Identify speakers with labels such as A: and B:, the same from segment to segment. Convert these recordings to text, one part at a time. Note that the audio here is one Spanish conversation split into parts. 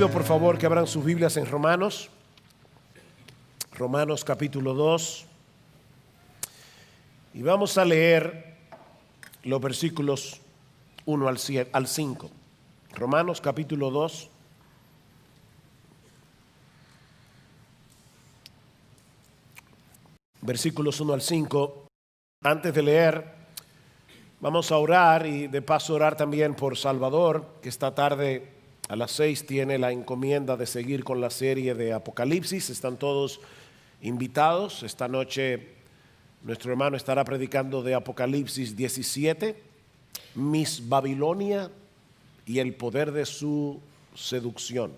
A: pido por favor que abran sus Biblias en Romanos capítulo 2, y vamos a leer los versículos 1 al 5. Romanos capítulo 2, versículos 1 al 5. Antes de leer, vamos a orar y de paso orar también por Salvador, que esta tarde a las 6 tiene la encomienda de seguir con la serie de Apocalipsis. Están todos invitados. Esta noche nuestro hermano estará predicando de Apocalipsis 17, Miss Babilonia y el poder de su seducción.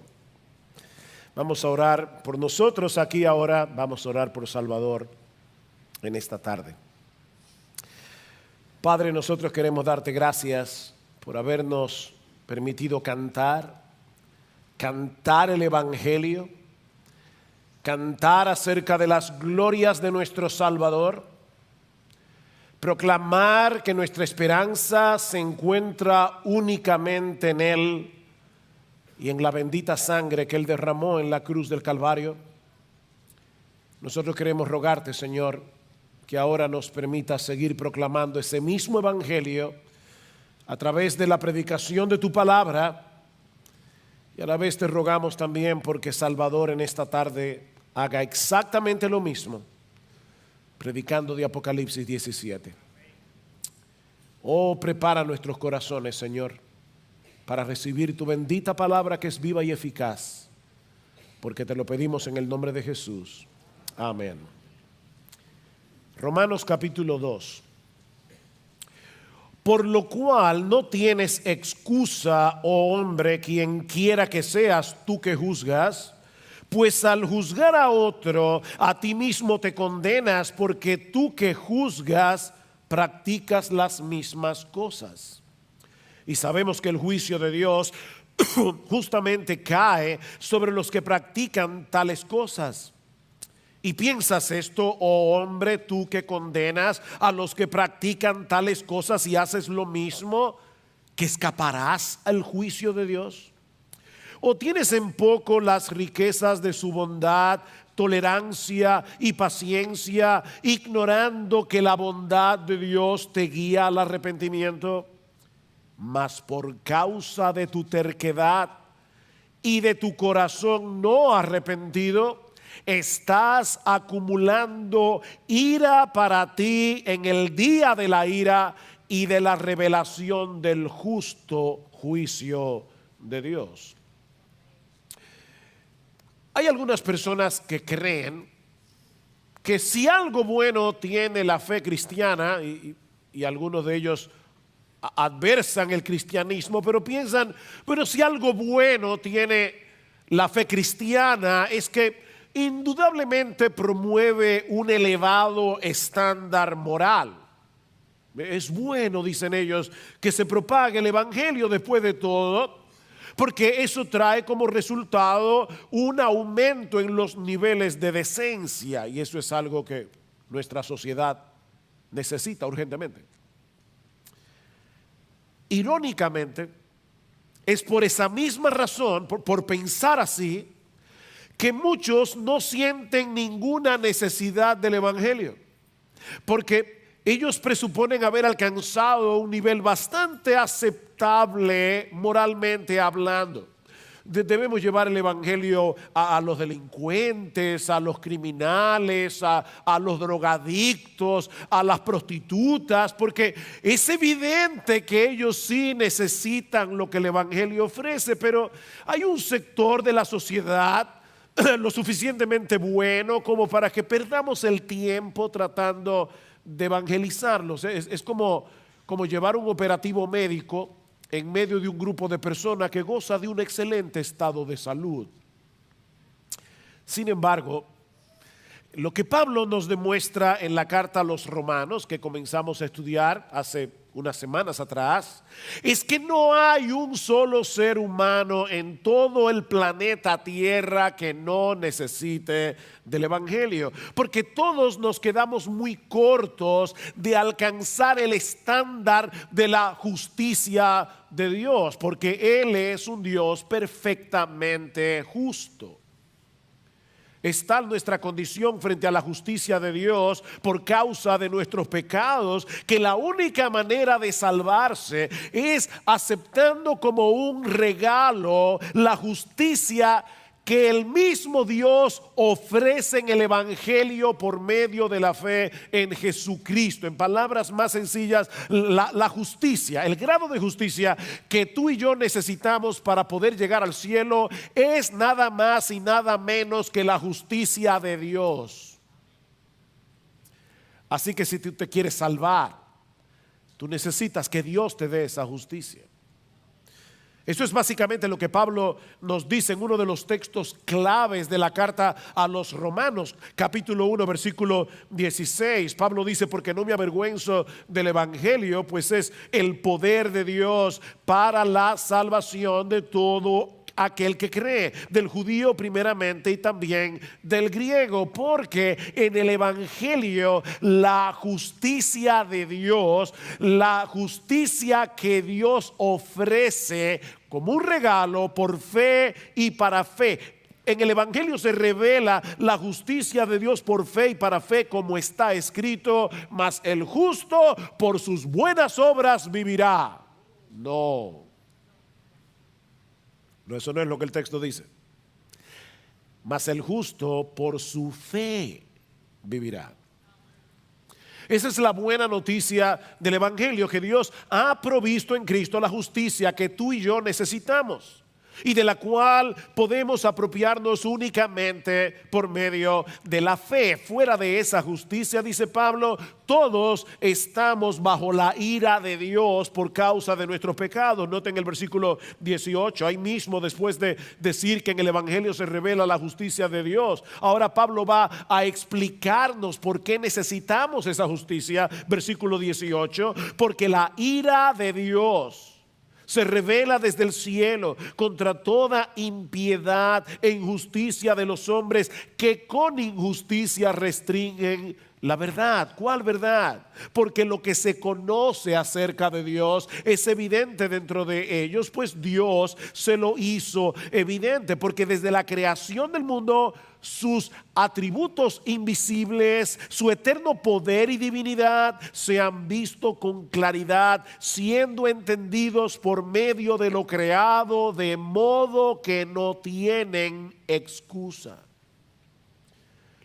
A: Vamos a orar por nosotros aquí ahora, vamos a orar por Salvador en esta tarde. Padre, nosotros queremos darte gracias por habernos permitido cantar el Evangelio, cantar acerca de las glorias de nuestro Salvador, proclamar que nuestra esperanza se encuentra únicamente en Él y en la bendita sangre que Él derramó en la cruz del Calvario. Nosotros queremos rogarte, Señor, que ahora nos permita seguir proclamando ese mismo Evangelio a través de la predicación de tu palabra, y a la vez te rogamos también porque Salvador en esta tarde haga exactamente lo mismo, predicando de Apocalipsis 17. Oh, prepara nuestros corazones, Señor, para recibir tu bendita palabra que es viva y eficaz, porque te lo pedimos en el nombre de Jesús. Amén. Romanos capítulo 2. Por lo cual no tienes excusa, oh hombre, quien quiera que seas tú que juzgas, pues al juzgar a otro, a ti mismo te condenas, porque tú que juzgas practicas las mismas cosas. Y sabemos que el juicio de Dios justamente cae sobre los que practican tales cosas. ¿Y piensas esto, oh hombre, tú que condenas a los que practican tales cosas y haces lo mismo, que escaparás al juicio de Dios? ¿O tienes en poco las riquezas de su bondad, tolerancia y paciencia, ignorando que la bondad de Dios te guía al arrepentimiento? Mas por causa de tu terquedad y de tu corazón no arrepentido, estás acumulando ira para ti en el día de la ira y de la revelación del justo juicio de Dios. Hay algunas personas que creen que si algo bueno tiene la fe cristiana, y algunos de ellos adversan el cristianismo, pero piensan, pero si algo bueno tiene la fe cristiana es que indudablemente promueve un elevado estándar moral. Es bueno, dicen ellos, que se propague el evangelio después de todo, porque eso trae como resultado un aumento en los niveles de decencia, y eso es algo que nuestra sociedad necesita urgentemente. Irónicamente, es por esa misma razón, por pensar así, que muchos no sienten ninguna necesidad del evangelio, porque ellos presuponen haber alcanzado un nivel bastante aceptable moralmente hablando. Debemos llevar el evangelio a los delincuentes, a los criminales, a los drogadictos, a las prostitutas, porque es evidente que ellos sí necesitan lo que el evangelio ofrece, pero hay un sector de la sociedad lo suficientemente bueno como para que perdamos el tiempo tratando de evangelizarlos. Es como llevar un operativo médico en medio de un grupo de personas que goza de un excelente estado de salud. Sin embargo, lo que Pablo nos demuestra en la carta a los romanos, que comenzamos a estudiar hace unas semanas atrás, es que no hay un solo ser humano en todo el planeta Tierra que no necesite del Evangelio, porque todos nos quedamos muy cortos de alcanzar el estándar de la justicia de Dios, porque Él es un Dios perfectamente justo. Está nuestra condición frente a la justicia de Dios por causa de nuestros pecados, que la única manera de salvarse es aceptando como un regalo la justicia que el mismo Dios ofrece en el Evangelio por medio de la fe en Jesucristo. En palabras más sencillas, la justicia, el grado de justicia que tú y yo necesitamos para poder llegar al cielo es nada más y nada menos que la justicia de Dios. Así que si tú te quieres salvar, tú necesitas que Dios te dé esa justicia. Eso es básicamente lo que Pablo nos dice en uno de los textos claves de la carta a los Romanos, capítulo 1, versículo 16. Pablo dice: porque no me avergüenzo del Evangelio, pues es el poder de Dios para la salvación de todo aquel que cree, del judío primeramente y también del griego, porque en el Evangelio la justicia de Dios, la justicia que Dios ofrece como un regalo por fe y para fe. En el Evangelio se revela la justicia de Dios por fe y para fe, como está escrito: mas el justo por sus buenas obras vivirá. No, eso no es lo que el texto dice. Mas el justo por su fe vivirá. Esa es la buena noticia del Evangelio, que Dios ha provisto en Cristo la justicia que tú y yo necesitamos y de la cual podemos apropiarnos únicamente por medio de la fe. Fuera de esa justicia, dice Pablo, todos estamos bajo la ira de Dios por causa de nuestros pecados. Noten el versículo 18, ahí mismo, después de decir que en el Evangelio se revela la justicia de Dios, ahora Pablo va a explicarnos por qué necesitamos esa justicia. Versículo 18, porque la ira de Dios se revela desde el cielo contra toda impiedad e injusticia de los hombres que con injusticia restringen la verdad. ¿Cuál verdad? Porque lo que se conoce acerca de Dios es evidente dentro de ellos, pues Dios se lo hizo evidente, porque desde la creación del mundo sus atributos invisibles, su eterno poder y divinidad se han visto con claridad, siendo entendidos por medio de lo creado, de modo que no tienen excusa.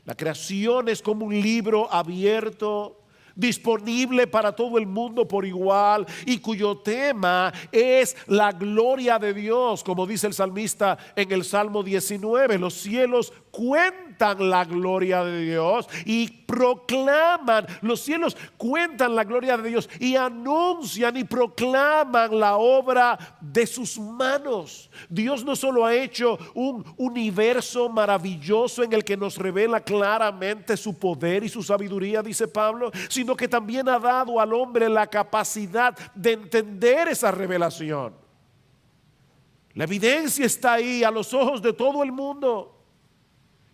A: La creación es como un libro abierto, disponible para todo el mundo por igual, y cuyo tema es la gloria de Dios, como dice el salmista en el Salmo 19. Los cielos cuentan la gloria de Dios y proclaman, los cielos cuentan la gloria de Dios y anuncian y proclaman la obra de sus manos. Dios no solo ha hecho un universo maravilloso en el que nos revela claramente su poder y su sabiduría, dice Pablo, sino que también ha dado al hombre la capacidad de entender esa revelación. La evidencia está ahí a los ojos de todo el mundo.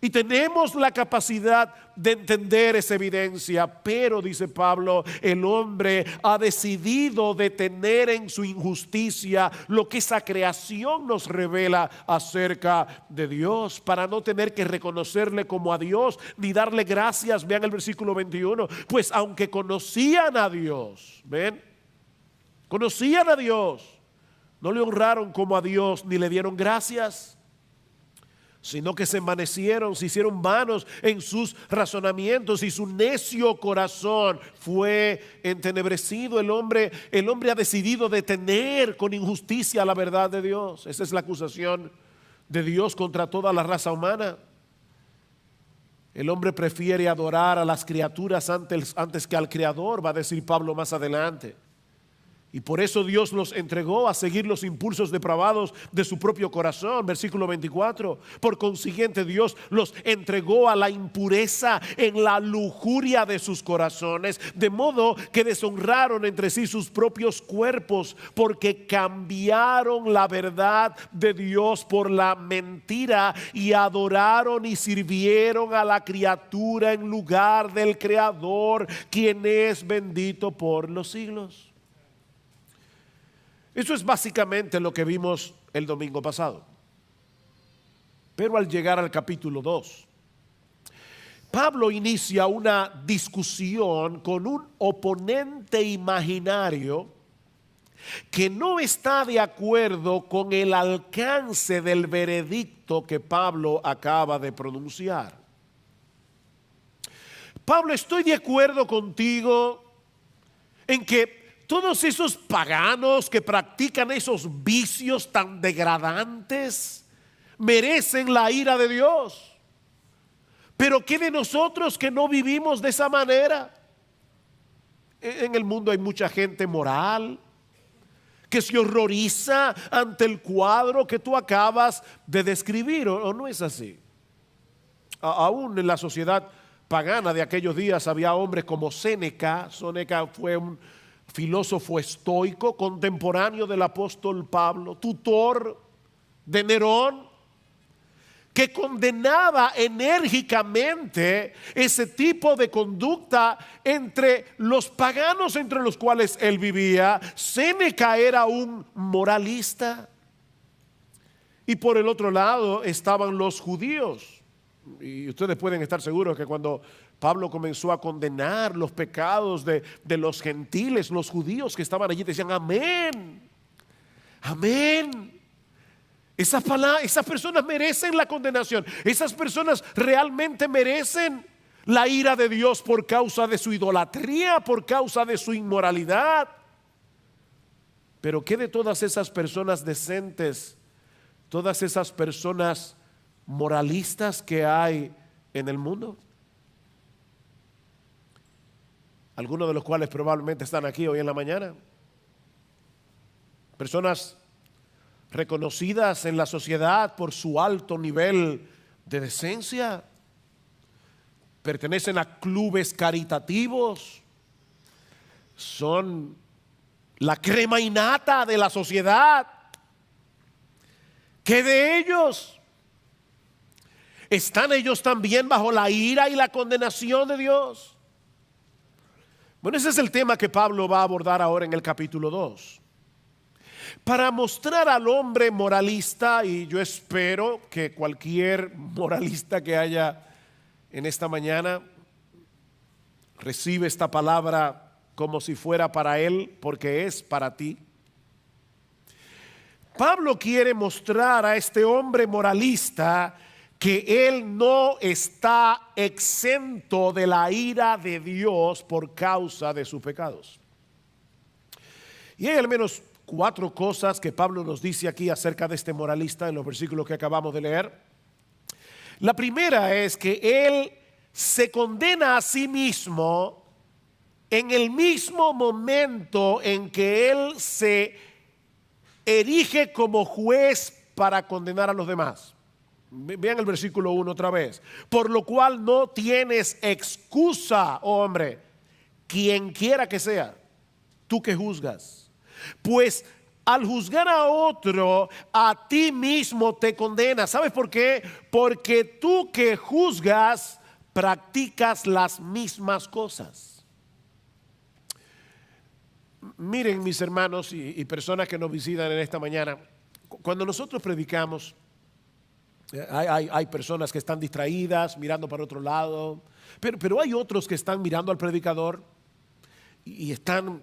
A: Y tenemos la capacidad de entender esa evidencia, pero dice Pablo, el hombre ha decidido detener en su injusticia lo que esa creación nos revela acerca de Dios, para no tener que reconocerle como a Dios ni darle gracias. Vean el versículo 21, pues aunque conocían a Dios, ven, conocían a Dios, no le honraron como a Dios ni le dieron gracias, sino que se envanecieron, se hicieron vanos en sus razonamientos y su necio corazón fue entenebrecido. El hombre ha decidido detener con injusticia la verdad de Dios. Esa es la acusación de Dios contra toda la raza humana. El hombre prefiere adorar a las criaturas antes que al Creador, va a decir Pablo más adelante. Y por eso Dios los entregó a seguir los impulsos depravados de su propio corazón. Versículo 24. Por consiguiente, Dios los entregó a la impureza en la lujuria de sus corazones, de modo que deshonraron entre sí sus propios cuerpos, porque cambiaron la verdad de Dios por la mentira y adoraron y sirvieron a la criatura en lugar del Creador, quien es bendito por los siglos. Eso es básicamente lo que vimos el domingo pasado. Pero al llegar al capítulo 2, Pablo inicia una discusión con un oponente imaginario que no está de acuerdo con el alcance del veredicto que Pablo acaba de pronunciar. Pablo, estoy de acuerdo contigo en que todos esos paganos que practican esos vicios tan degradantes merecen la ira de Dios. Pero ¿qué de nosotros que no vivimos de esa manera? En el mundo hay mucha gente moral que se horroriza ante el cuadro que tú acabas de describir, ¿o no es así? Aún en la sociedad pagana de aquellos días había hombres como Séneca. Séneca fue un filósofo estoico contemporáneo del apóstol Pablo, tutor de Nerón, que condenaba enérgicamente ese tipo de conducta entre los paganos entre los cuales él vivía. Séneca era un moralista. Y por el otro lado estaban los judíos. Y ustedes pueden estar seguros que cuando Pablo comenzó a condenar los pecados de los gentiles, los judíos que estaban allí decían: amén, amén. Esas personas merecen la condenación. Esas personas realmente merecen la ira de Dios por causa de su idolatría, por causa de su inmoralidad. Pero ¿qué de todas esas personas decentes, todas esas personas moralistas que hay en el mundo? Algunos de los cuales probablemente están aquí hoy en la mañana. Personas reconocidas en la sociedad por su alto nivel de decencia. Pertenecen a clubes caritativos. Son la crema innata de la sociedad. ¿Qué de ellos? ¿Están ellos también bajo la ira y la condenación de Dios? Bueno, ese es el tema que Pablo va a abordar ahora en el capítulo 2. Para mostrar al hombre moralista, y yo espero que cualquier moralista que haya en esta mañana recibe esta palabra como si fuera para él, porque es para ti. Pablo quiere mostrar a este hombre moralista que él no está exento de la ira de Dios por causa de sus pecados. Y hay al menos 4 cosas que Pablo nos dice aquí acerca de este moralista en los versículos que acabamos de leer. La primera es que él se condena a sí mismo en el mismo momento en que él se erige como juez para condenar a los demás. Vean el versículo 1 otra vez. Por lo cual no tienes excusa, oh hombre, quien quiera que sea, tú que juzgas. Pues al juzgar a otro, a ti mismo te condenas. ¿Sabes por qué? Porque tú que juzgas, practicas las mismas cosas. Miren, mis hermanos y personas que nos visitan en esta mañana, cuando nosotros predicamos, hay personas que están distraídas, mirando para otro lado, pero hay otros que están mirando al predicador y están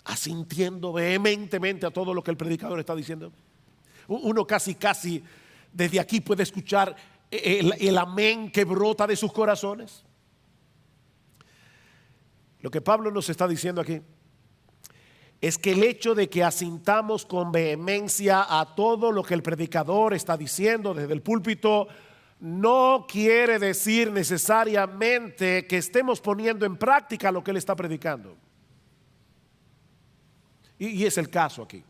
A: asintiendo vehementemente a todo lo que el predicador está diciendo. Uno casi desde aquí puede escuchar el amén que brota de sus corazones. Lo que Pablo nos está diciendo aquí es que el hecho de que asintamos con vehemencia a todo lo que el predicador está diciendo desde el púlpito no quiere decir necesariamente que estemos poniendo en práctica lo que él está predicando. Y es el caso aquí.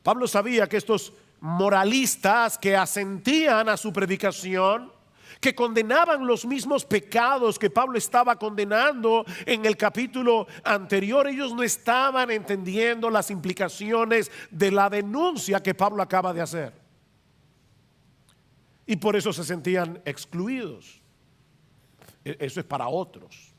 A: Pablo sabía que estos moralistas que asentían a su predicación, que condenaban los mismos pecados que Pablo estaba condenando en el capítulo anterior, ellos no estaban entendiendo las implicaciones de la denuncia que Pablo acaba de hacer. Y por eso se sentían excluidos. Eso es para otros.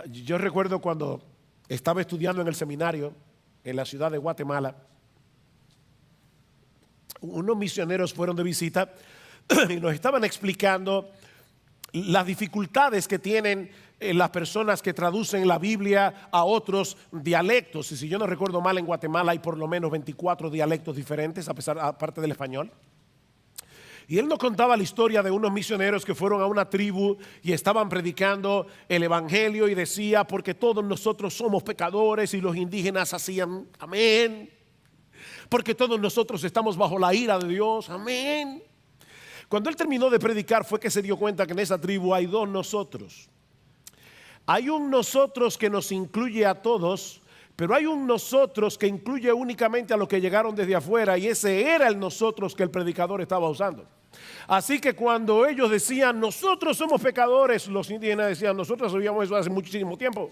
A: Yo recuerdo cuando estaba estudiando en el seminario en la ciudad de Guatemala, unos misioneros fueron de visita y nos estaban explicando las dificultades que tienen las personas que traducen la Biblia a otros dialectos. Y si yo no recuerdo mal, en Guatemala hay por lo menos 24 dialectos diferentes, aparte del español. Y él nos contaba la historia de unos misioneros que fueron a una tribu y estaban predicando el evangelio y decía, porque todos nosotros somos pecadores, y los indígenas hacían amén. Porque todos nosotros estamos bajo la ira de Dios, amén. Cuando él terminó de predicar fue que se dio cuenta que en esa tribu hay dos nosotros. Hay un nosotros que nos incluye a todos, pero hay un nosotros que incluye únicamente a los que llegaron desde afuera, y ese era el nosotros que el predicador estaba usando. Así que cuando ellos decían, nosotros somos pecadores, los indígenas decían, nosotros sabíamos eso hace muchísimo tiempo,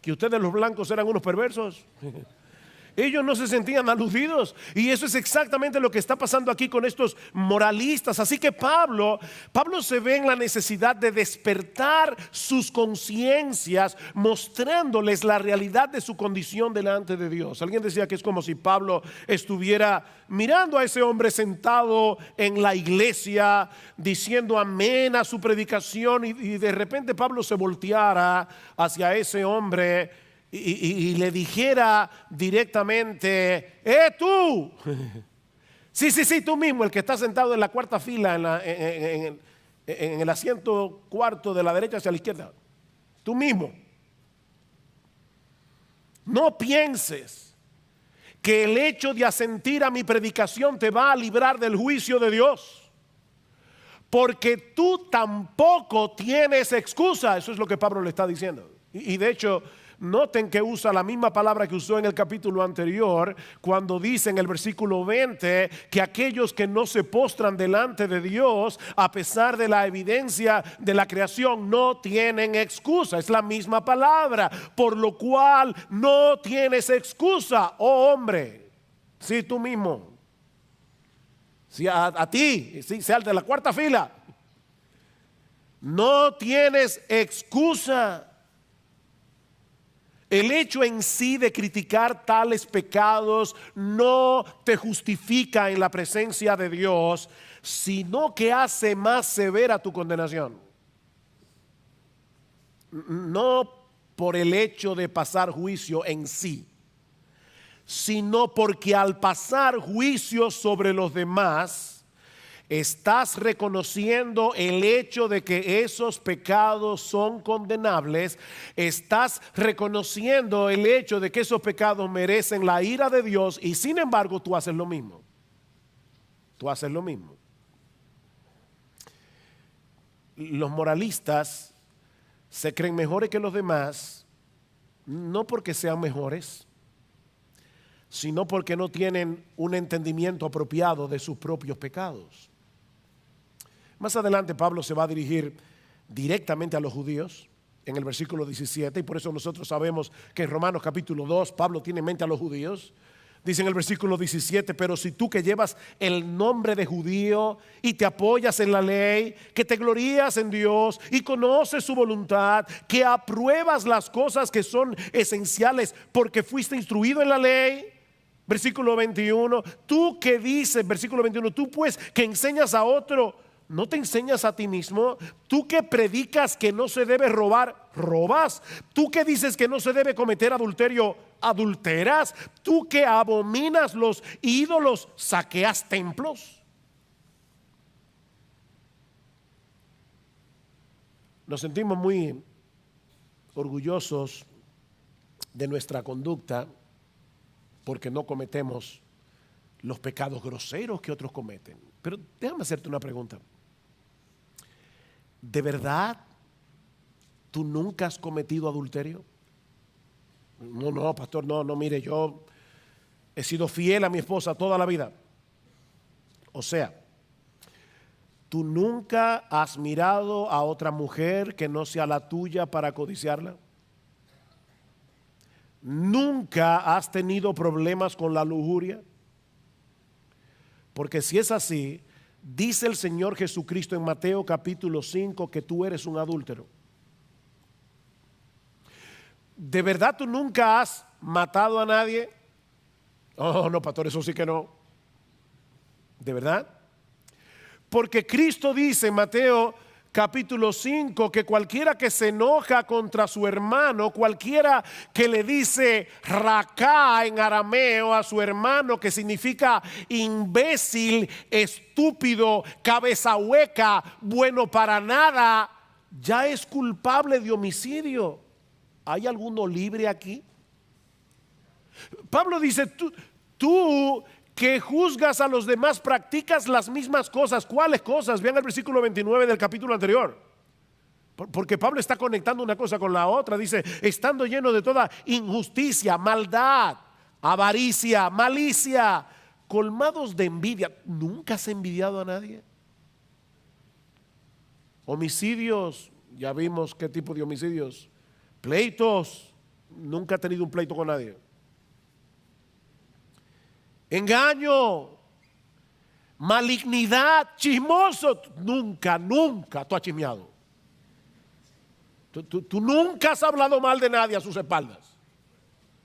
A: que ustedes los blancos eran unos perversos. Ellos no se sentían aludidos, y eso es exactamente lo que está pasando aquí con estos moralistas. Así que Pablo se ve en la necesidad de despertar sus conciencias, mostrándoles la realidad de su condición delante de Dios. Alguien decía que es como si Pablo estuviera mirando a ese hombre sentado en la iglesia, diciendo amén a su predicación, y de repente Pablo se volteara hacia ese hombre y le dijera directamente, tú, sí, tú mismo, el que está sentado en la cuarta fila, en el asiento cuarto de la derecha hacia la izquierda, tú mismo, no pienses que el hecho de asentir a mi predicación te va a librar del juicio de Dios, porque tú tampoco tienes excusa. Eso es lo que Pablo le está diciendo. Y de hecho, noten que usa la misma palabra que usó en el capítulo anterior, cuando dice en el versículo 20 que aquellos que no se postran delante de Dios a pesar de la evidencia de la creación no tienen excusa. Es la misma palabra, por lo cual no tienes excusa, oh hombre. Sí, tú mismo. Sí, a ti, sí, sea el de la cuarta fila. No tienes excusa. El hecho en sí de criticar tales pecados no te justifica en la presencia de Dios, sino que hace más severa tu condenación. No por el hecho de pasar juicio en sí, sino porque al pasar juicio sobre los demás, estás reconociendo el hecho de que esos pecados son condenables. Estás reconociendo el hecho de que esos pecados merecen la ira de Dios, y sin embargo tú haces lo mismo. Tú haces lo mismo. Los moralistas se creen mejores que los demás, no porque sean mejores, sino porque no tienen un entendimiento apropiado de sus propios pecados. Más adelante Pablo se va a dirigir directamente a los judíos en el versículo 17, y por eso nosotros sabemos que en Romanos capítulo 2 Pablo tiene en mente a los judíos. Dice en el versículo 17, pero si tú que llevas el nombre de judío y te apoyas en la ley, que te glorías en Dios y conoces su voluntad, que apruebas las cosas que son esenciales porque fuiste instruido en la ley. Versículo 21, tú que dices, versículo 21, tú pues que enseñas a otro, ¿no te enseñas a ti mismo? Tú que predicas que no se debe robar, ¿robas? Tú que dices que no se debe cometer adulterio, ¿adulteras? Tú que abominas los ídolos, ¿saqueas templos? Nos sentimos muy orgullosos de nuestra conducta porque no cometemos los pecados groseros que otros cometen. Pero déjame hacerte una pregunta. ¿De verdad tú nunca has cometido adulterio? No, no, pastor, no, no, mire, yo he sido fiel a mi esposa toda la vida. O sea, tú nunca has mirado a otra mujer que no sea la tuya para codiciarla. Nunca has tenido problemas con la lujuria. Porque si es así, dice el Señor Jesucristo en Mateo capítulo 5 que tú eres un adúltero. ¿De verdad tú nunca has matado a nadie? Oh, no, pastor, eso sí que no. ¿De verdad? Porque Cristo dice en Mateo capítulo 5 que cualquiera que se enoja contra su hermano, cualquiera que le dice racá en arameo a su hermano, que significa imbécil, estúpido, cabeza hueca, bueno para nada, ya es culpable de homicidio. ¿Hay alguno libre aquí? Pablo dice, tú que juzgas a los demás practicas las mismas cosas. ¿Cuáles cosas? Vean el versículo 29 del capítulo anterior. Porque Pablo está conectando una cosa con la otra. Dice, estando lleno de toda injusticia, maldad, avaricia, malicia, colmados de envidia. ¿Nunca has envidiado a nadie? Homicidios, ya vimos qué tipo de homicidios. Pleitos, nunca ha tenido un pleito con nadie. Engaño, malignidad, chismoso, nunca tú has chismeado. Tú nunca has hablado mal de nadie a sus espaldas.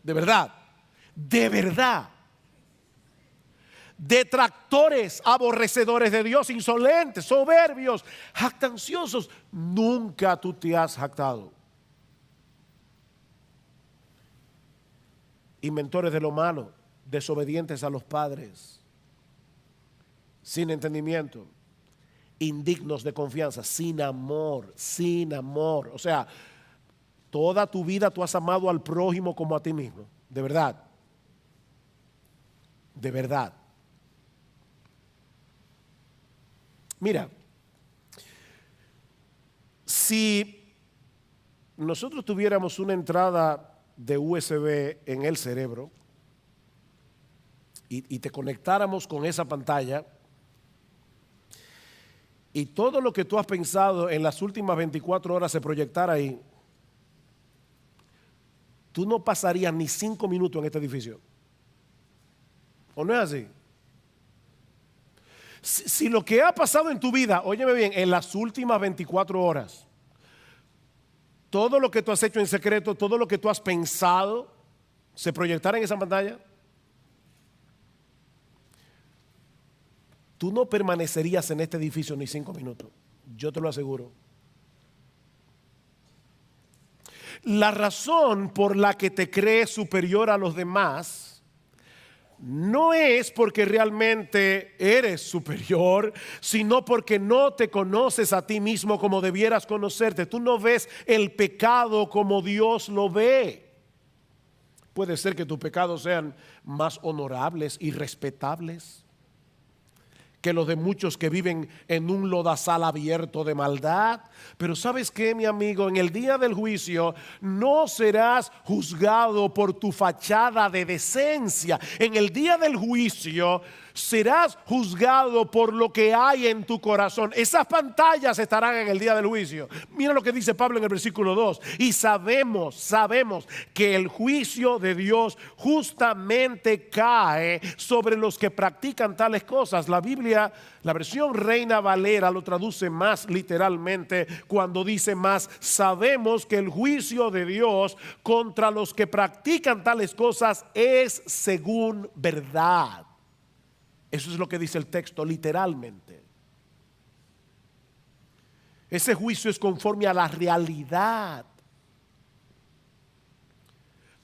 A: De verdad, de verdad. Detractores, aborrecedores de Dios, insolentes, soberbios, jactanciosos, nunca tú te has jactado. Inventores de lo malo, desobedientes a los padres, sin entendimiento, indignos de confianza, sin amor, sin amor. O sea, toda tu vida tú has amado al prójimo como a ti mismo, de verdad, de verdad. Mira, si nosotros tuviéramos una entrada de USB en el cerebro y te conectáramos con esa pantalla y todo lo que tú has pensado en las últimas 24 horas se proyectara ahí, tú no pasarías ni 5 minutos en este edificio. ¿O no es así? Si lo que ha pasado en tu vida, óyeme bien, en las últimas 24 horas, todo lo que tú has hecho en secreto, todo lo que tú has pensado, se proyectara en esa pantalla, tú no permanecerías en este edificio ni 5 minutos. Yo te lo aseguro. La razón por la que te crees superior a los demás no es porque realmente eres superior, sino porque no te conoces a ti mismo como debieras conocerte. Tú no ves el pecado como Dios lo ve. Puede ser que tus pecados sean más honorables y respetables que los de muchos que viven en un lodazal abierto de maldad. Pero ¿sabes qué, mi amigo? En el día del juicio no serás juzgado por tu fachada de decencia. En el día del juicio serás juzgado por lo que hay en tu corazón. Esas pantallas estarán en el día del juicio. Mira lo que dice Pablo en el versículo 2. Y sabemos que el juicio de Dios justamente cae sobre los que practican tales cosas. La Biblia, la versión Reina Valera lo traduce más literalmente cuando dice más: sabemos que el juicio de Dios contra los que practican tales cosas es según verdad. Eso es lo que dice el texto literalmente. Ese juicio es conforme a la realidad.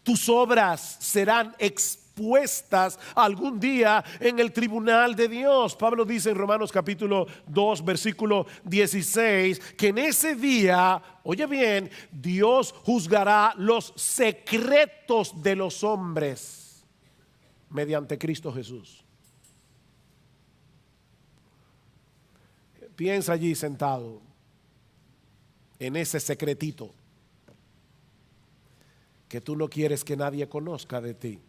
A: Tus obras serán expuestas algún día en el tribunal de Dios. Pablo dice en Romanos capítulo 2 versículo 16 que en ese día, oye bien, Dios juzgará los secretos de los hombres mediante Cristo Jesús. Piensa allí sentado en ese secretito. que tú no quieres que nadie conozca de ti.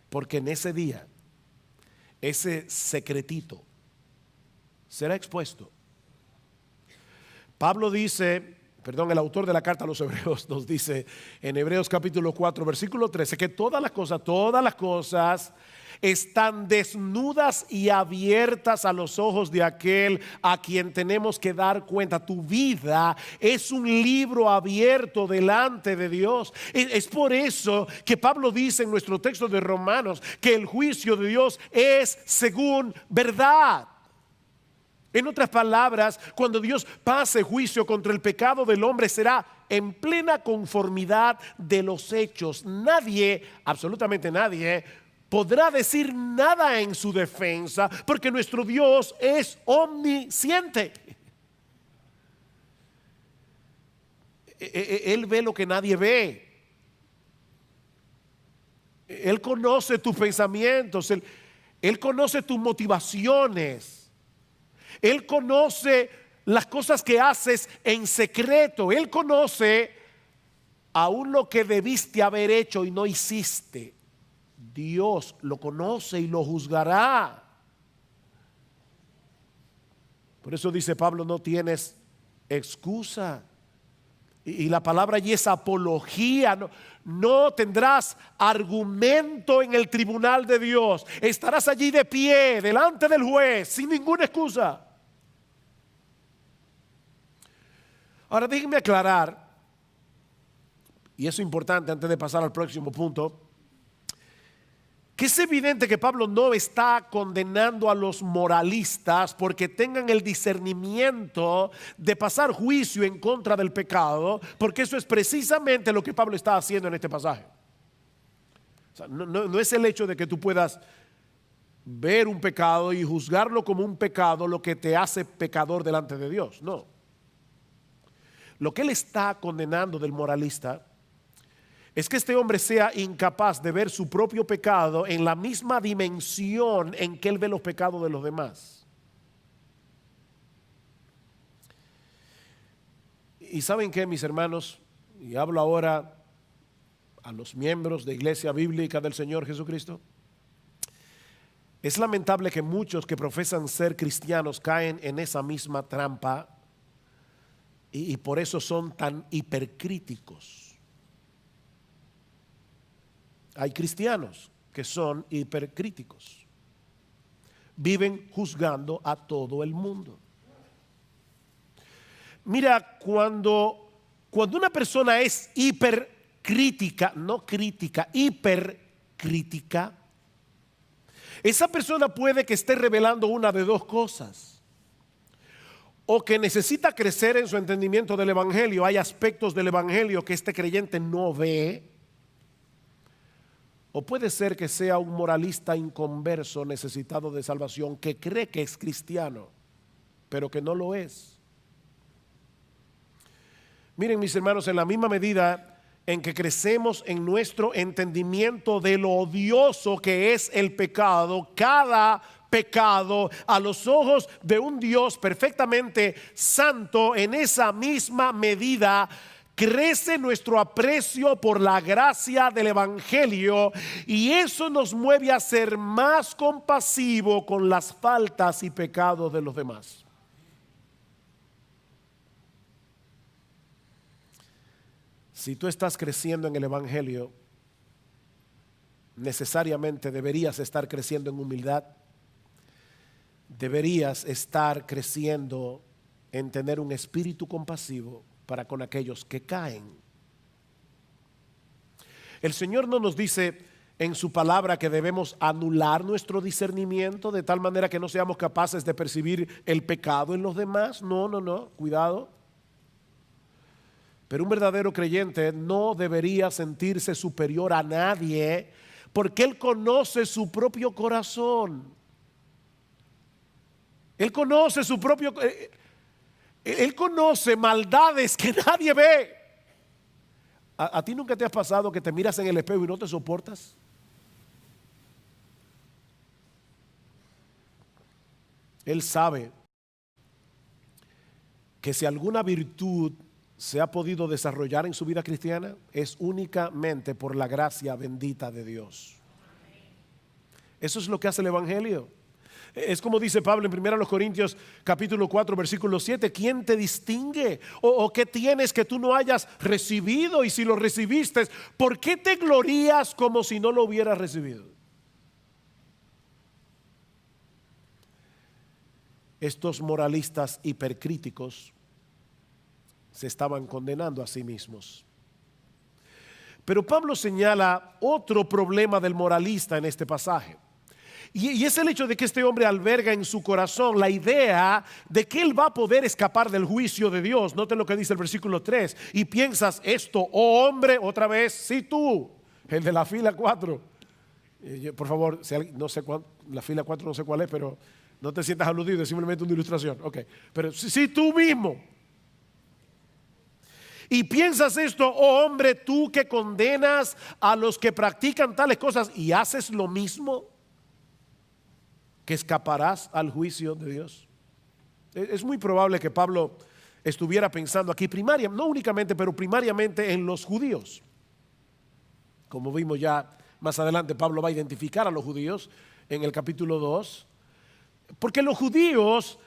A: Porque en ese día, ese secretito será expuesto. Pablo dice, el autor de la carta a los Hebreos nos dice en Hebreos capítulo 4, versículo 13, que todas las cosas están desnudas y abiertas a los ojos de aquel a quien tenemos que dar cuenta. Tu vida es un libro abierto delante de Dios. Es por eso que Pablo dice en nuestro texto de Romanos que el juicio de Dios es según verdad. En otras palabras, cuando Dios pase juicio contra el pecado del hombre, será en plena conformidad de los hechos. Nadie, absolutamente nadie, podrá decir nada en su defensa, porque nuestro Dios es omnisciente. Él ve lo que nadie ve. Él conoce tus pensamientos, Él conoce tus motivaciones. Él conoce las cosas que haces en secreto. Él conoce aún lo que debiste haber hecho y no hiciste. Dios lo conoce y lo juzgará. Por eso dice Pablo, no tienes excusa. Y la palabra allí es apología. No tendrás argumento en el tribunal de Dios. Estarás allí de pie delante del juez sin ninguna excusa. Ahora déjenme aclarar, y eso es importante antes de pasar al próximo punto, que es evidente que Pablo no está condenando a los moralistas porque tengan el discernimiento de pasar juicio en contra del pecado, porque eso es precisamente lo que Pablo está haciendo en este pasaje. O sea, no es el hecho de que tú puedas ver un pecado y juzgarlo como un pecado lo que te hace pecador delante de Dios, no. Lo que él está condenando del moralista es que este hombre sea incapaz de ver su propio pecado en la misma dimensión en que él ve los pecados de los demás. Y ¿saben qué, mis hermanos? Y hablo ahora a los miembros de Iglesia Bíblica del Señor Jesucristo. Es lamentable que muchos que profesan ser cristianos caen en esa misma trampa y por eso son tan hipercríticos. Hay cristianos que son hipercríticos. Viven juzgando a todo el mundo. Mira, cuando una persona es hipercrítica, no crítica, hipercrítica, esa persona puede que esté revelando una de dos cosas. O que necesita crecer en su entendimiento del evangelio. Hay aspectos del evangelio que este creyente no ve. O puede ser que sea un moralista inconverso necesitado de salvación que cree que es cristiano, pero que no lo es. Miren, mis hermanos, en la misma medida en que crecemos en nuestro entendimiento de lo odioso que es el pecado, cada pecado a los ojos de un Dios perfectamente santo, en esa misma medida crece nuestro aprecio por la gracia del evangelio, y eso nos mueve a ser más compasivo con las faltas y pecados de los demás. Si tú estás creciendo en el evangelio, necesariamente deberías estar creciendo en humildad. Deberías estar creciendo en tener un espíritu compasivo para con aquellos que caen. El Señor no nos dice en su palabra que debemos anular nuestro discernimiento de tal manera que no seamos capaces de percibir el pecado en los demás. No, cuidado. Pero un verdadero creyente no debería sentirse superior a nadie porque él conoce su propio corazón. Él conoce su propio... Él conoce maldades que nadie ve. ¿A ti nunca te has pasado que te miras en el espejo y no te soportas? Él sabe que si alguna virtud se ha podido desarrollar en su vida cristiana es únicamente por la gracia bendita de Dios. Eso es lo que hace el Evangelio. Es como dice Pablo en 1 Corintios capítulo 4 versículo 7, ¿quién te distingue? ¿O qué tienes que tú no hayas recibido? Y si lo recibiste, ¿por qué te glorías como si no lo hubieras recibido? Estos moralistas hipercríticos se estaban condenando a sí mismos. Pero Pablo señala otro problema del moralista en este pasaje. Y es el hecho de que este hombre alberga en su corazón la idea de que él va a poder escapar del juicio de Dios. Noten lo que dice el versículo 3. Y piensas esto, oh hombre, otra vez, sí tú, el de la fila 4. Por favor, no sé la fila 4 no sé cuál es, pero no te sientas aludido, es simplemente una ilustración. Ok, pero sí tú mismo. Y piensas esto, oh hombre, tú que condenas a los que practican tales cosas y haces lo mismo, que escaparás al juicio de Dios. Es muy probable que Pablo estuviera pensando aquí no únicamente, pero primariamente en los judíos. Como vimos ya más adelante, Pablo va a identificar a los judíos en el capítulo 2, porque los judíos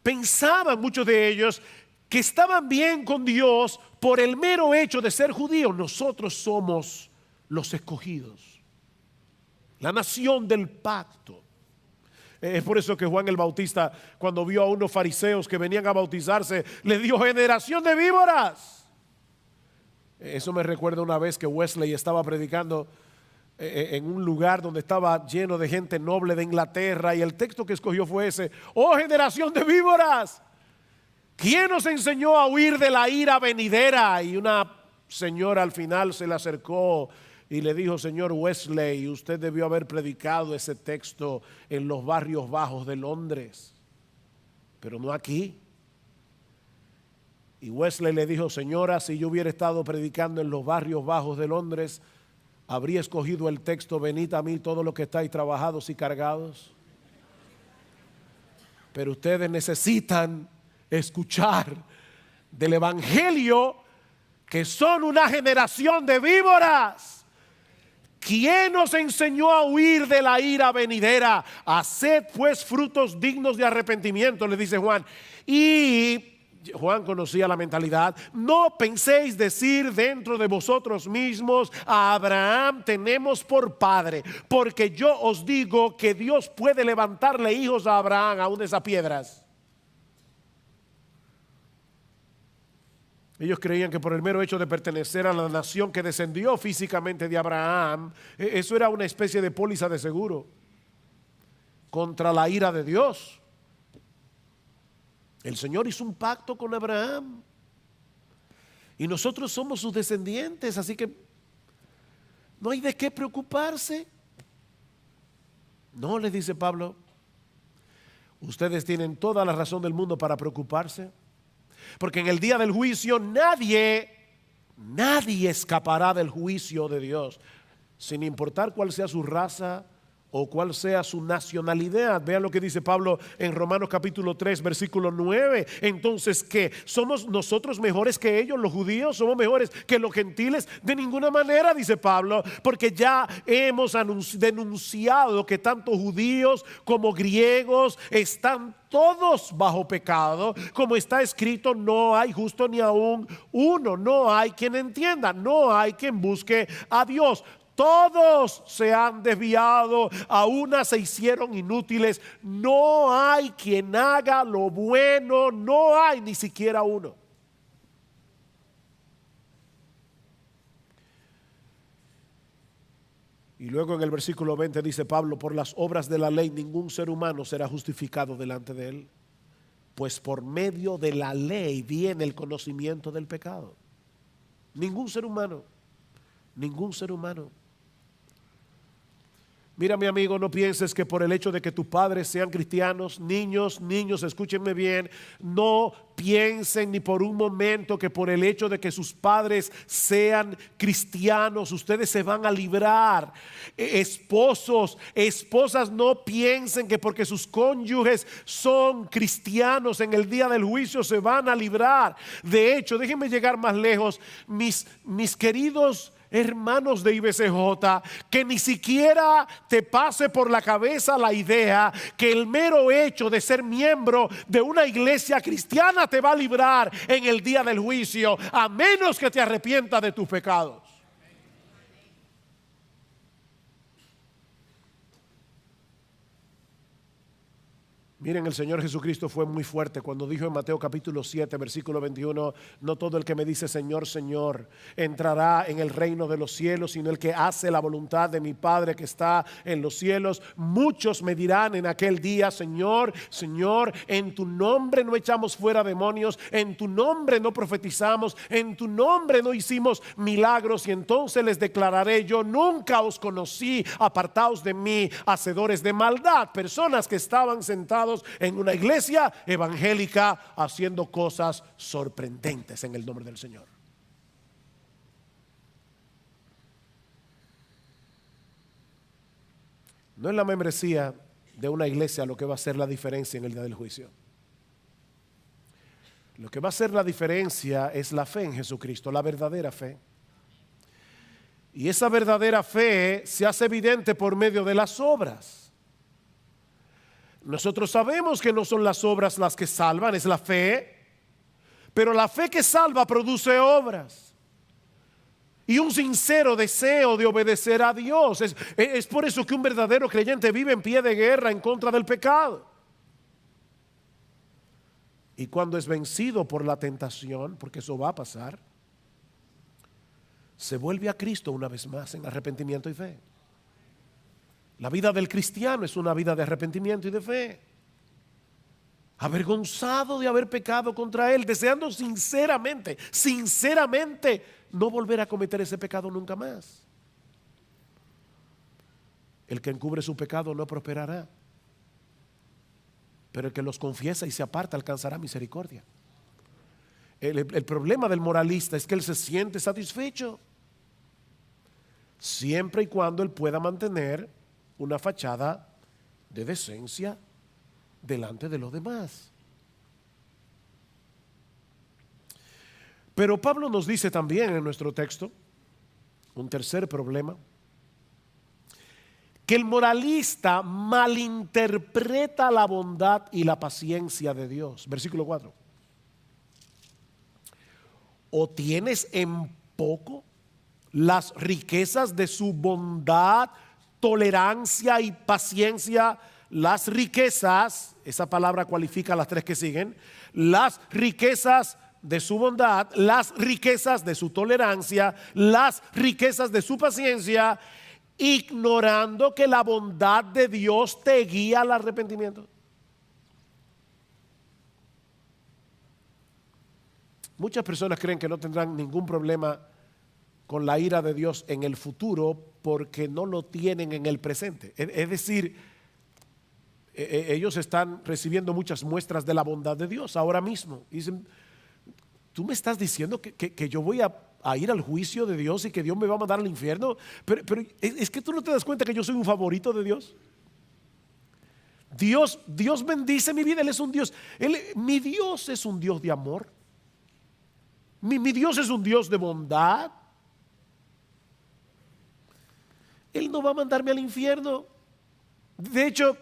A: pensaban, muchos de ellos, que estaban bien con Dios por el mero hecho de ser judíos. Nosotros somos los escogidos, la nación del pacto. Es por eso que Juan el Bautista, cuando vio a unos fariseos que venían a bautizarse, les dijo: generación de víboras. Eso me recuerda una vez que Wesley estaba predicando en un lugar donde estaba lleno de gente noble de Inglaterra, y el texto que escogió fue ese: oh generación de víboras, ¿quién nos enseñó a huir de la ira venidera? Y una señora al final se le acercó y le dijo: señor Wesley, usted debió haber predicado ese texto en los barrios bajos de Londres, pero no aquí. Y Wesley le dijo: señora, si yo hubiera estado predicando en los barrios bajos de Londres, habría escogido el texto: venid a mí todos los que estáis trabajados y cargados. Pero ustedes necesitan escuchar del evangelio, que son una generación de víboras. ¿Quién nos enseñó a huir de la ira venidera? Haced pues frutos dignos de arrepentimiento, le dice Juan. Y Juan conocía la mentalidad. No penséis decir dentro de vosotros mismos: a Abraham tenemos por padre, porque yo os digo que Dios puede levantarle hijos a Abraham aún de esas piedras. Ellos creían que por el mero hecho de pertenecer a la nación que descendió físicamente de Abraham, eso era una especie de póliza de seguro contra la ira de Dios. El Señor hizo un pacto con Abraham y nosotros somos sus descendientes, así que no hay de qué preocuparse. No, les dice Pablo, ustedes tienen toda la razón del mundo para preocuparse. Porque en el día del juicio nadie escapará del juicio de Dios, sin importar cuál sea su raza o cuál sea su nacionalidad. Vean lo que dice Pablo en Romanos capítulo 3 versículo 9. Entonces, ¿qué? ¿Somos nosotros mejores que ellos, los judíos? ¿Somos mejores que los gentiles? De ninguna manera, dice Pablo, porque ya hemos denunciado que tanto judíos como griegos están todos bajo pecado. Como está escrito: no hay justo ni aún uno, no hay quien entienda, no hay quien busque a Dios. Todos se han desviado, a una se hicieron inútiles. No hay quien haga lo bueno, no hay ni siquiera uno. Y luego en el versículo 20 dice Pablo: por las obras de la ley ningún ser humano será justificado delante de él, pues por medio de la ley viene el conocimiento del pecado. Ningún ser humano, ningún ser humano. Mira, mi amigo, no pienses que por el hecho de que tus padres sean cristianos, niños, escúchenme bien, no piensen ni por un momento que por el hecho de que sus padres sean cristianos, ustedes se van a librar. Esposos, esposas, no piensen que porque sus cónyuges son cristianos en el día del juicio se van a librar. De hecho, déjenme llegar más lejos, mis queridos hermanos de IBCJ, que ni siquiera te pase por la cabeza la idea que el mero hecho de ser miembro de una iglesia cristiana te va a librar en el día del juicio, a menos que te arrepientas de tus pecados. Miren, el Señor Jesucristo fue muy fuerte cuando dijo en Mateo capítulo 7, versículo 21, no todo el que me dice Señor, Señor, entrará en el reino de los cielos, sino el que hace la voluntad de mi Padre que está en los cielos. Muchos me dirán en aquel día, Señor, Señor, en tu nombre no echamos fuera demonios, en tu nombre no profetizamos, en tu nombre no hicimos milagros. Y entonces les declararé, yo nunca os conocí, apartaos de mí, hacedores de maldad. Personas que estaban sentados en una iglesia evangélica haciendo cosas sorprendentes en el nombre del Señor. No es la membresía de una iglesia lo que va a hacer la diferencia en el día del juicio. Lo que va a hacer la diferencia es la fe en Jesucristo, la verdadera fe. Y esa verdadera fe se hace evidente por medio de las obras. Nosotros sabemos que no son las obras las que salvan, es la fe. Pero la fe que salva produce obras. Y un sincero deseo de obedecer a Dios. Es por eso que un verdadero creyente vive en pie de guerra en contra del pecado. Y cuando es vencido por la tentación, porque eso va a pasar, se vuelve a Cristo una vez más en arrepentimiento y fe. La vida del cristiano es una vida de arrepentimiento y de fe. Avergonzado de haber pecado contra Él, deseando sinceramente no volver a cometer ese pecado nunca más. El que encubre su pecado no prosperará, pero el que los confiesa y se aparta alcanzará misericordia. El problema del moralista es que él se siente satisfecho siempre y cuando él pueda mantener una fachada de decencia delante de los demás. Pero Pablo nos dice también en nuestro texto un tercer problema, que el moralista malinterpreta la bondad y la paciencia de Dios. Versículo 4. ¿O tienes en poco las riquezas de su bondad, tolerancia y paciencia? Las riquezas, esa palabra cualifica las tres que siguen, las riquezas de su bondad, las riquezas de su tolerancia, las riquezas de su paciencia, ignorando que la bondad de Dios te guía al arrepentimiento. Muchas personas creen que no tendrán ningún problema con la ira de Dios en el futuro porque no lo tienen en el presente. Es decir, ellos están recibiendo muchas muestras de la bondad de Dios ahora mismo. Y dicen, tú me estás diciendo que yo voy a ir al juicio de Dios y que Dios me va a mandar al infierno, pero es que tú no te das cuenta que yo soy un favorito de Dios. Dios bendice mi vida, Él es un Dios. Mi Dios es un Dios de amor. Mi Dios es un Dios de bondad. Él no va a mandarme al infierno. De hecho,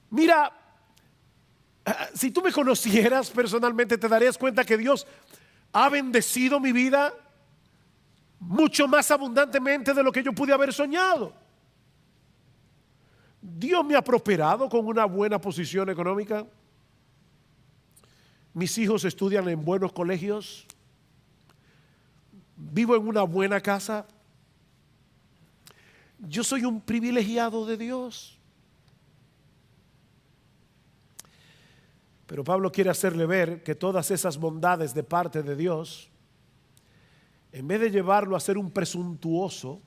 A: mira, si tú me conocieras personalmente, te darías cuenta que Dios ha bendecido mi vida mucho más abundantemente de lo que yo pude haber soñado. Dios me ha prosperado con una buena posición económica. Mis hijos estudian en buenos colegios. Vivo en una buena casa. Yo soy un privilegiado de Dios. Pero Pablo quiere hacerle ver que todas esas bondades de parte de Dios, en vez de llevarlo a ser un presuntuoso,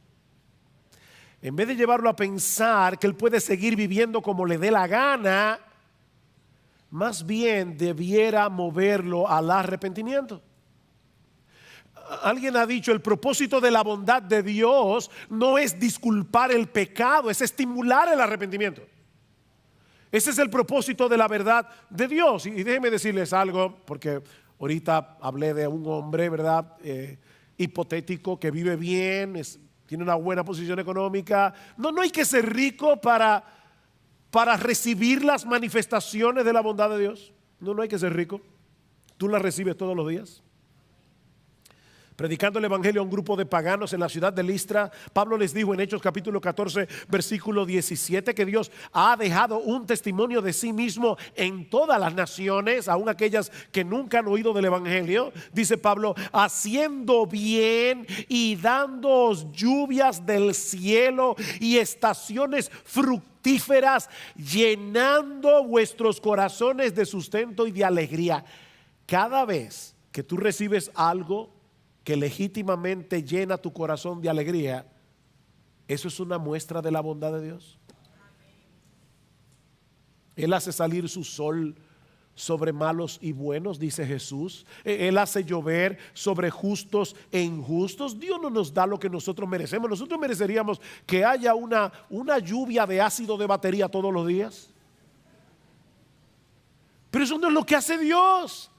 A: en vez de llevarlo a pensar que él puede seguir viviendo como le dé la gana, más bien debiera moverlo al arrepentimiento. Alguien ha dicho, el propósito de la bondad de Dios no es disculpar el pecado, es estimular el arrepentimiento. Ese es el propósito de la verdad de Dios. Y déjenme decirles algo, porque ahorita hablé de un hombre, ¿verdad? Hipotético, que vive bien, tiene una buena posición económica. No hay que ser rico para recibir las manifestaciones de la bondad de Dios. No hay que ser rico. Tú las recibes todos los días. Predicando el evangelio a un grupo de paganos en la ciudad de Listra, Pablo les dijo en Hechos capítulo 14 versículo 17 que Dios ha dejado un testimonio de sí mismo en todas las naciones, aun aquellas que nunca han oído del evangelio. Dice Pablo, haciendo bien y dándoos lluvias del cielo y estaciones fructíferas, llenando vuestros corazones de sustento y de alegría. Cada vez que tú recibes algo que legítimamente llena tu corazón de alegría, eso es una muestra de la bondad de Dios. Él hace salir su sol sobre malos y buenos, dice Jesús. Él hace llover sobre justos e injustos. Dios no nos da lo que nosotros merecemos. Nosotros mereceríamos que haya una lluvia de ácido de batería todos los días. Pero eso no es lo que hace Dios.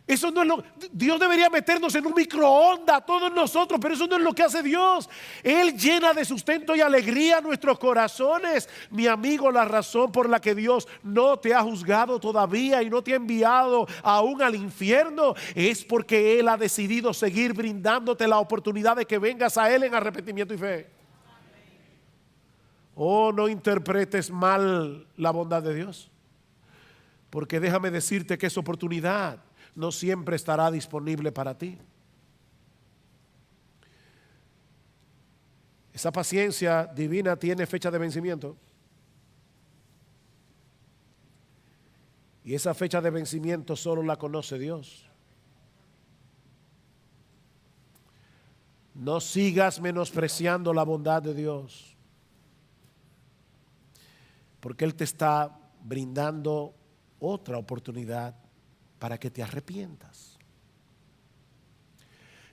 A: Eso no es Dios debería meternos en un microondas a todos nosotros, pero eso no es lo que hace Dios. Él llena de sustento y alegría nuestros corazones. Mi amigo, la razón por la que Dios no te ha juzgado todavía y no te ha enviado aún al infierno es porque Él ha decidido seguir brindándote la oportunidad de que vengas a Él en arrepentimiento y fe. Oh, no interpretes mal la bondad de Dios, porque déjame decirte que esa oportunidad no siempre estará disponible para ti. Esa paciencia divina tiene fecha de vencimiento. Y esa fecha de vencimiento solo la conoce Dios. No sigas menospreciando la bondad de Dios, porque Él te está brindando otra oportunidad para que te arrepientas.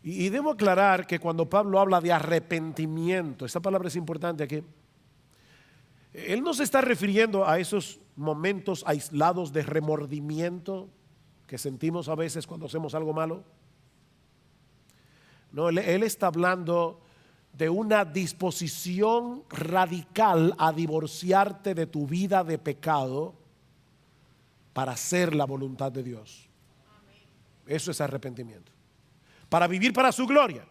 A: Y debo aclarar que cuando Pablo habla de arrepentimiento, esa palabra es importante aquí. Él no se está refiriendo a esos momentos aislados de remordimiento que sentimos a veces cuando hacemos algo malo. No, él está hablando de una disposición radical a divorciarte de tu vida de pecado para hacer la voluntad de Dios. Eso es arrepentimiento. Para vivir para su gloria.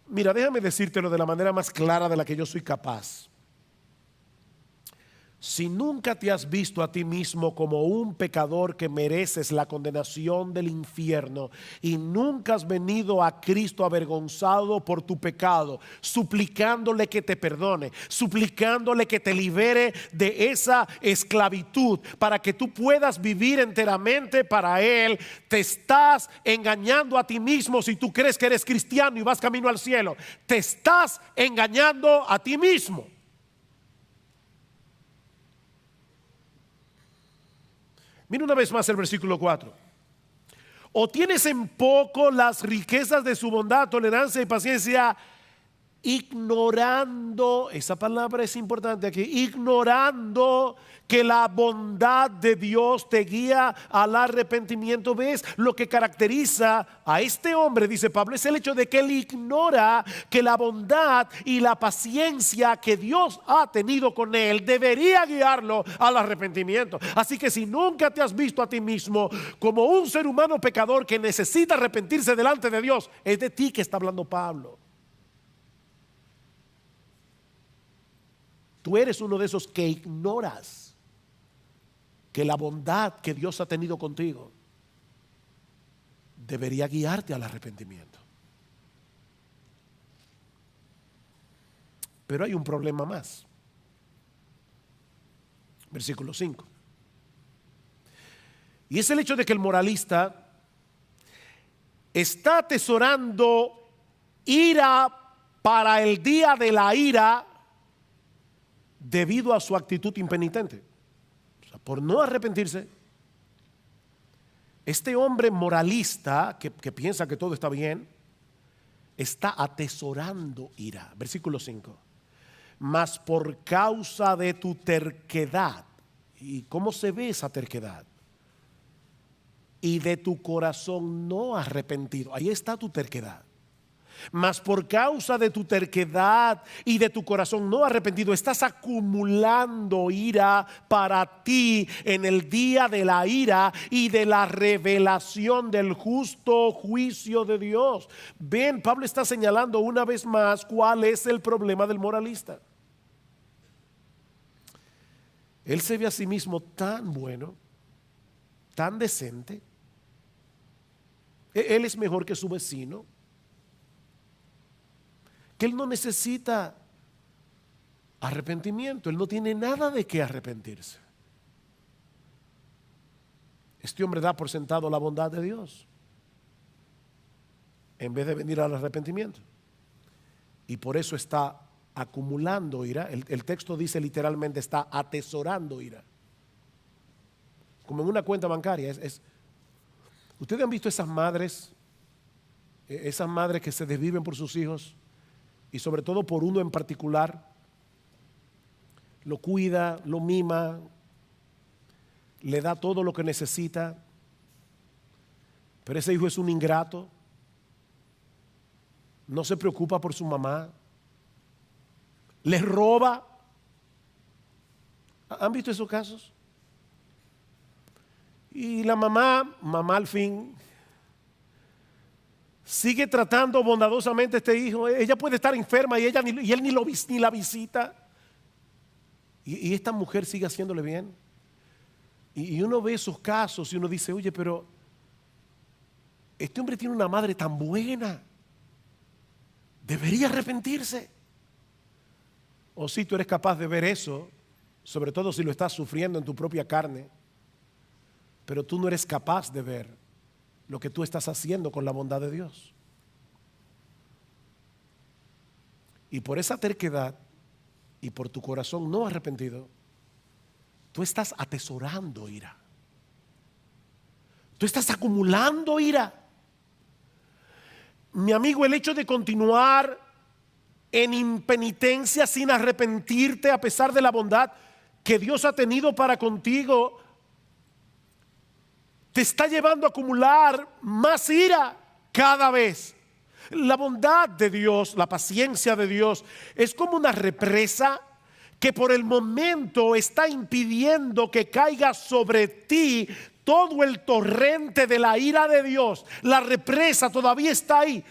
A: Mira, déjame decírtelo de la manera más clara de la que yo soy capaz. Si nunca te has visto a ti mismo como un pecador que mereces la condenación del infierno y nunca has venido a Cristo avergonzado por tu pecado, suplicándole que te perdone, suplicándole que te libere de esa esclavitud para que tú puedas vivir enteramente para Él, te estás engañando a ti mismo. Si tú crees que eres cristiano y vas camino al cielo, te estás engañando a ti mismo. Mira una vez más el versículo 4. O tienes en poco las riquezas de su bondad, tolerancia y paciencia, ignorando, esa palabra es importante aquí, ignorando que la bondad de Dios te guía al arrepentimiento. ¿Ves? Lo que caracteriza a este hombre, dice Pablo, es el hecho de que él ignora que la bondad y la paciencia que Dios ha tenido con él debería guiarlo al arrepentimiento. Así que si nunca te has visto a ti mismo como un ser humano pecador que necesita arrepentirse delante de Dios, es de ti que está hablando Pablo. Tú eres uno de esos que ignoras que la bondad que Dios ha tenido contigo debería guiarte al arrepentimiento. Pero hay un problema más. Versículo 5. Y es el hecho de que el moralista está atesorando ira para el día de la ira debido a su actitud impenitente. O sea, por no arrepentirse, este hombre moralista que piensa que todo está bien, está atesorando ira. Versículo 5. Mas por causa de tu terquedad. ¿Y cómo se ve esa terquedad? Y de tu corazón no arrepentido. Ahí está tu terquedad. Mas por causa de tu terquedad y de tu corazón no arrepentido, estás acumulando ira para ti en el día de la ira y de la revelación del justo juicio de Dios. Ven, Pablo está señalando una vez más cuál es el problema del moralista. Él se ve a sí mismo tan bueno, tan decente. Él es mejor que su vecino, que él no necesita arrepentimiento, él no tiene nada de qué arrepentirse. Este hombre da por sentado la bondad de Dios en vez de venir al arrepentimiento, y por eso está acumulando ira. El texto dice literalmente está atesorando ira, como en una cuenta bancaria. Ustedes han visto esas madres que se desviven por sus hijos, y sobre todo por uno en particular. Lo cuida, lo mima, le da todo lo que necesita, pero ese hijo es un ingrato, no se preocupa por su mamá, le roba. ¿Han visto esos casos? Y la mamá al fin sigue tratando bondadosamente a este hijo. Ella puede estar enferma y él ni la visita. Y esta mujer sigue haciéndole bien. Y uno ve esos casos y uno dice, oye, pero este hombre tiene una madre tan buena, debería arrepentirse. O si tú eres capaz de ver eso, sobre todo si lo estás sufriendo en tu propia carne, pero tú no eres capaz de ver lo que tú estás haciendo con la bondad de Dios. Y por esa terquedad y por tu corazón no arrepentido, tú estás atesorando ira. Tú estás acumulando ira. Mi amigo, el hecho de continuar en impenitencia sin arrepentirte a pesar de la bondad que Dios ha tenido para contigo, te está llevando a acumular más ira cada vez. La bondad de Dios, la paciencia de Dios, es como una represa que por el momento está impidiendo que caiga sobre ti todo el torrente de la ira de Dios. La represa todavía está ahí.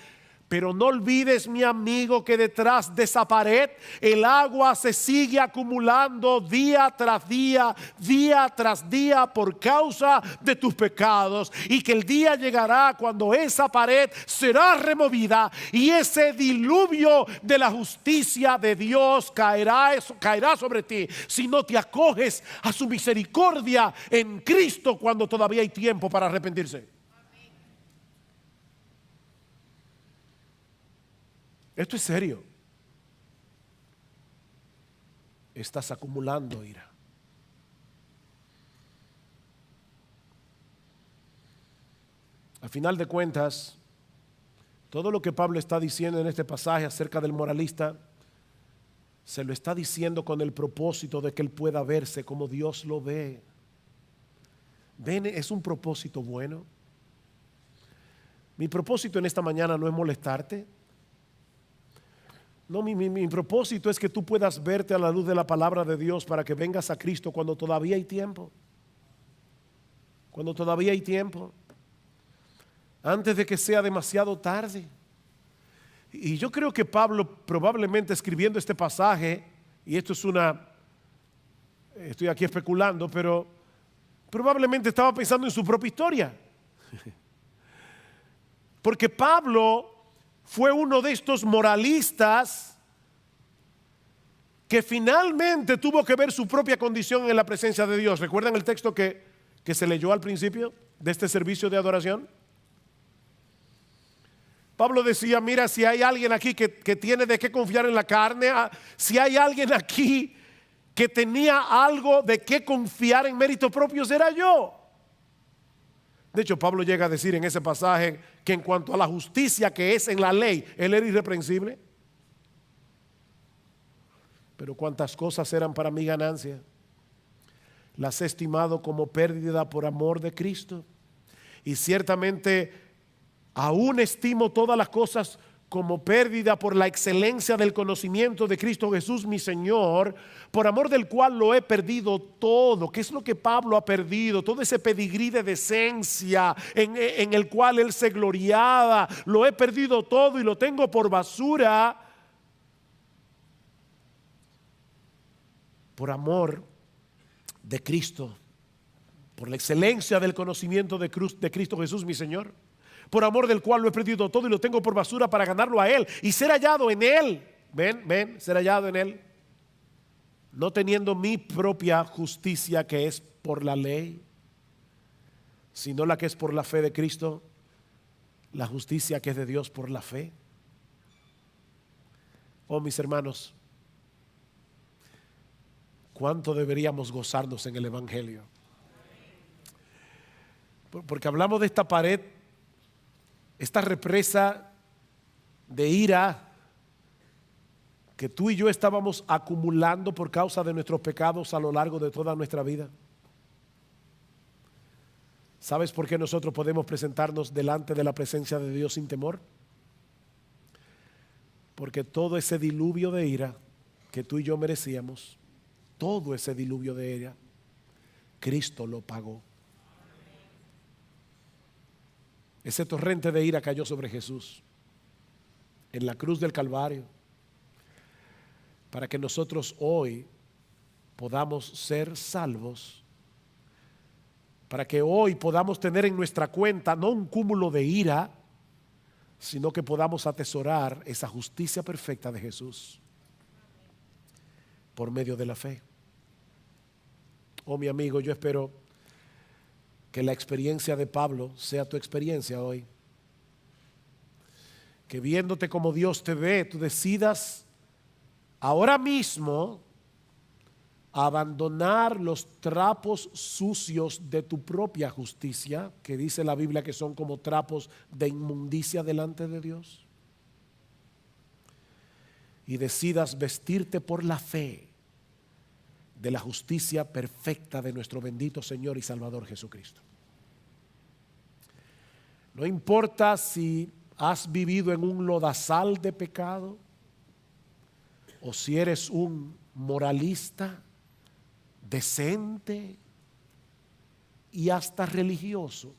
A: Pero no olvides, mi amigo, que detrás de esa pared el agua se sigue acumulando día tras día, día tras día por causa de tus pecados. Y que el día llegará cuando esa pared será removida y ese diluvio de la justicia de Dios caerá sobre ti si no te acoges a su misericordia en Cristo cuando todavía hay tiempo para arrepentirse. Esto es serio. Estás acumulando ira. Al final de cuentas, todo lo que Pablo está diciendo en este pasaje acerca del moralista, se lo está diciendo con el propósito de que él pueda verse como Dios lo ve. ¿Ven? Es un propósito bueno. Mi propósito en esta mañana no es molestarte. No, mi propósito es que tú puedas verte a la luz de la palabra de Dios para que vengas a Cristo cuando todavía hay tiempo. Cuando todavía hay tiempo. Antes de que sea demasiado tarde. Y yo creo que Pablo, probablemente escribiendo este pasaje, y esto es estoy aquí especulando, pero probablemente estaba pensando en su propia historia. Porque Pablo fue uno de estos moralistas que finalmente tuvo que ver su propia condición en la presencia de Dios. ¿Recuerdan el texto que se leyó al principio de este servicio de adoración? Pablo decía, mira, si hay alguien aquí que tiene de qué confiar en la carne, si hay alguien aquí que tenía algo de qué confiar en mérito propio, será yo. De hecho, Pablo llega a decir en ese pasaje que en cuanto a la justicia que es en la ley, él era irreprensible. Pero cuántas cosas eran para mi ganancia, las he estimado como pérdida por amor de Cristo. Y ciertamente aún estimo todas las cosas como pérdida por la excelencia del conocimiento de Cristo Jesús mi Señor, por amor del cual lo he perdido todo. ¿Qué es lo que Pablo ha perdido? Todo ese pedigrí de decencia en el cual él se gloriaba. Lo he perdido todo y lo tengo por basura por amor de Cristo, por la excelencia del conocimiento de Cristo Jesús mi Señor, por amor del cual lo he perdido todo y lo tengo por basura para ganarlo a Él y ser hallado en Él. Ven, ser hallado en Él, no teniendo mi propia justicia que es por la ley, sino la que es por la fe de Cristo, la justicia que es de Dios por la fe. Oh, mis hermanos, cuánto deberíamos gozarnos en el Evangelio. Porque hablamos de esta pared, esta represa de ira que tú y yo estábamos acumulando por causa de nuestros pecados a lo largo de toda nuestra vida. ¿Sabes por qué nosotros podemos presentarnos delante de la presencia de Dios sin temor? Porque todo ese diluvio de ira que tú y yo merecíamos, todo ese diluvio de ira, Cristo lo pagó. Ese torrente de ira cayó sobre Jesús en la cruz del Calvario para que nosotros hoy podamos ser salvos, para que hoy podamos tener en nuestra cuenta no un cúmulo de ira, sino que podamos atesorar esa justicia perfecta de Jesús por medio de la fe. Oh, mi amigo, yo espero que la experiencia de Pablo sea tu experiencia hoy. Que viéndote como Dios te ve, tú decidas ahora mismo abandonar los trapos sucios de tu propia justicia, que dice la Biblia que son como trapos de inmundicia delante de Dios, y decidas vestirte por la fe de la justicia perfecta de nuestro bendito Señor y Salvador Jesucristo. No importa si has vivido en un lodazal de pecado o si eres un moralista decente y hasta religioso,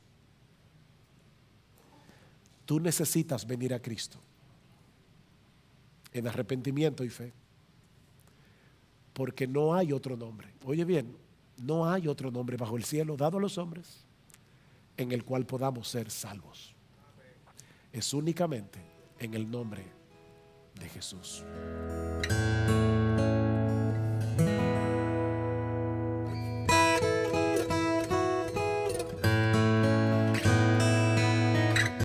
A: tú necesitas venir a Cristo en arrepentimiento y fe. Porque no hay otro nombre, oye bien, no hay otro nombre bajo el cielo dado a los hombres en el cual podamos ser salvos. Es únicamente en el nombre de Jesús.